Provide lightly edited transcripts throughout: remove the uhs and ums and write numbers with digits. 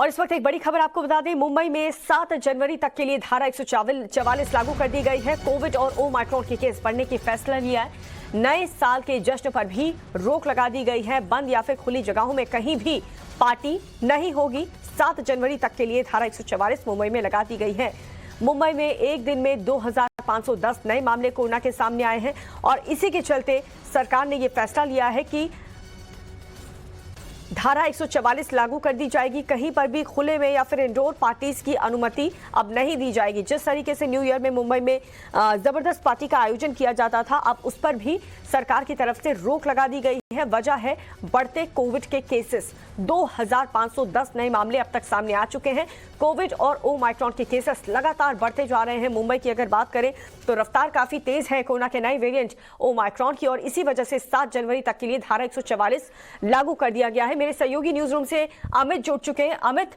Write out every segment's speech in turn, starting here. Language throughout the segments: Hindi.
और इस वक्त एक बड़ी खबर आपको बता दें, मुंबई में 7 जनवरी तक के लिए धारा 144 लागू कर दी गई है। कोविड और ओमाइक्रॉन के केस बढ़ने की फैसला लिया है। नए साल के जश्न पर भी रोक लगा दी गई है। बंद या फिर खुली जगहों में कहीं भी पार्टी नहीं होगी। 7 जनवरी तक के लिए धारा 144 मुंबई में लगा दी गई है। मुंबई में एक दिन में 2510 नए मामले कोरोना के सामने आए हैं और इसी के चलते सरकार ने यह फैसला लिया है कि धारा 144 लागू कर दी जाएगी। कहीं पर भी खुले में या फिर इंडोर पार्टीज की अनुमति अब नहीं दी जाएगी। जिस तरीके से न्यू ईयर में मुंबई में जबरदस्त पार्टी का आयोजन किया जाता था, अब उस पर भी सरकार की तरफ से रोक लगा दी गई है। वजह है बढ़ते कोविड के केसेस। 2510 नए मामले अब तक सामने आ चुके हैं। कोविड और ओमाइक्रॉन के केसेस लगातार बढ़ते जा रहे हैं। मुंबई की अगर बात करें तो रफ्तार काफी तेज है कोरोना के नए वेरिएंट ओमाइक्रॉन की, और इसी वजह से 7 जनवरी तक के लिए धारा 144 लागू कर दिया गया है। मेरे सहयोगी न्यूज रूम से अमित जुड़ चुके हैं। अमित,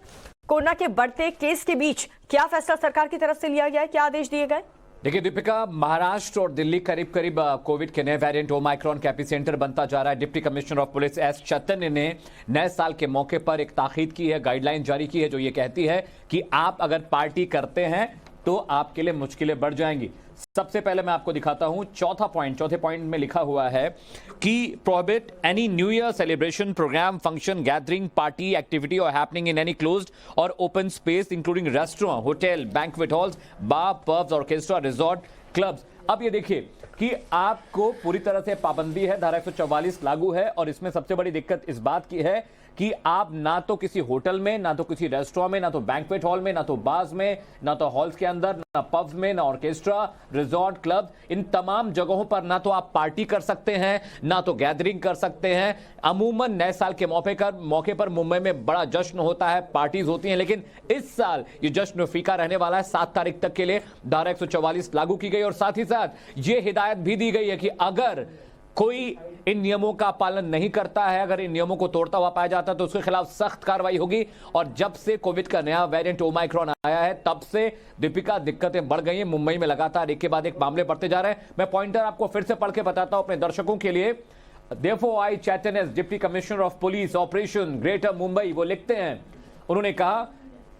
कोरोना के बढ़ते केस के बीच क्या फैसला सरकार की तरफ से लिया गया है, क्या आदेश दिए गए? देखिए दीपिका, महाराष्ट्र और दिल्ली करीब करीब कोविड के नए वेरिएंट ओमाइक्रॉन का एपिसेंटर बनता जा रहा है। Deputy commissioner of police S Chaitanya ने नए साल के मौके पर एक ताकीद की है, गाइडलाइन जारी की है, जो ये कहती है कि आप अगर पार्टी करते हैं तो आपके लिए मुश्किलें बढ़ जाएंगी। सबसे पहले मैं आपको दिखाता हूं चौथे पॉइंट में लिखा हुआ है कि prohibit any new year celebration, programme, function, gathering, party, activity और हैपनिंग इन एनी क्लोज्ड और open space including restaurant, hotel, banquet halls, bar, pubs, orchestra, resort, clubs. अब ये देखिए कि आपको पूरी तरह से पाबंदी है, धारा 144 लागू है। और इसमें सबसे बड़ी दिक्कत इस बात की है कि आप ना तो किसी होटल में, ना तो किसी रेस्टोरेंट में, ना तो बैंक्वेट हॉल में, ना तो बार्स में, ना तो हॉल्स के अंदर, ना पब्स में, ना ऑर्केस्ट्रा, रिजॉर्ट, क्लब, इन तमाम जगहों पर ना तो आप पार्टी कर सकते हैं, ना तो गैदरिंग कर सकते हैं। अमूमन नए साल के मौके पर मुंबई में बड़ा जश्न होता है, पार्टीज होती हैं, लेकिन इस साल ये जश्न फीका रहने वाला है। 7 तारीख तक के लिए धारा 144 लागू की गई और साथ ही साथ ये हिदायत भी दी गई है कि अगर कोई इन नियमों का पालन नहीं करता है, अगर इन नियमों को तोड़ता हुआ पाया जाता है तो उसके खिलाफ सख्त कार्रवाई होगी। और जब से कोविड का नया वेरिएंट ओमाइक्रॉन आया है तब से दीपिका दिक्कतें बढ़ गई हैं। मुंबई में लगातार एक के बाद एक मामले बढ़ते जा रहे हैं। मैं पॉइंटर आपको फिर से पढ़ के बताता हूं अपने दर्शकों के लिए। Therefore, I Chaitanya, deputy commissioner of police operation greater Mumbai, वो लिखते हैं, उन्होंने कहा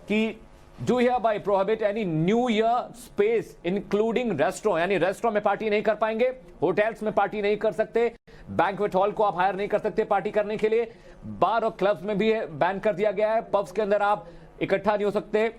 कि Do hereby prohibit any New Year space including restaurant, यानी रेस्टोरेंट में पार्टी नहीं कर पाएंगे, होटल्स में पार्टी नहीं कर सकते, बैंक्वेट हॉल को आप हायर नहीं कर सकते पार्टी करने के लिए, बार और क्लब्स में भी बैन कर दिया गया है, पब्स के अंदर आप इकट्ठा नहीं हो सकते,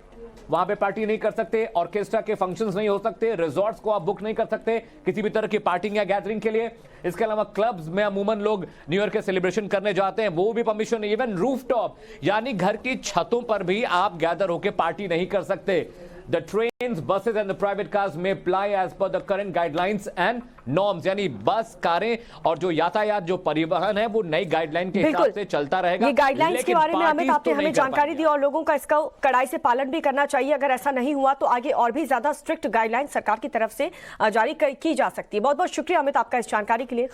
वहां पे पार्टी नहीं कर सकते, ऑर्केस्ट्रा के फंक्शंस नहीं हो सकते, रिजॉर्ट्स को आप बुक नहीं कर सकते किसी भी तरह की पार्टी या गैदरिंग के लिए। इसके अलावा क्लब्स में अमूमन लोग न्यू ईयर के सेलिब्रेशन करने जाते हैं, वो भी परमिशन नहीं। इवन रूफटॉप यानी घर की छतों पर भी आप गैदर होकर पार्टी नहीं कर सकते। The trains, buses and the private cars may apply as per the current guidelines and norms, यानी बस, कारें और जो यातायात, जो परिवहन है, वो नई गाइडलाइन के हिसाब से चलता रहेगा। ये गाइडलाइंस के बारे में अमित आपने हमें जानकारी दी और लोगों का इसका कड़ाई से पालन भी करना चाहिए। अगर ऐसा नहीं हुआ तो आगे और भी ज्यादा स्ट्रिक्ट गाइडलाइन सरकार की तरफ से जारी की जा सकती है। बहुत बहुत शुक्रिया अमित आपका इस जानकारी के लिए।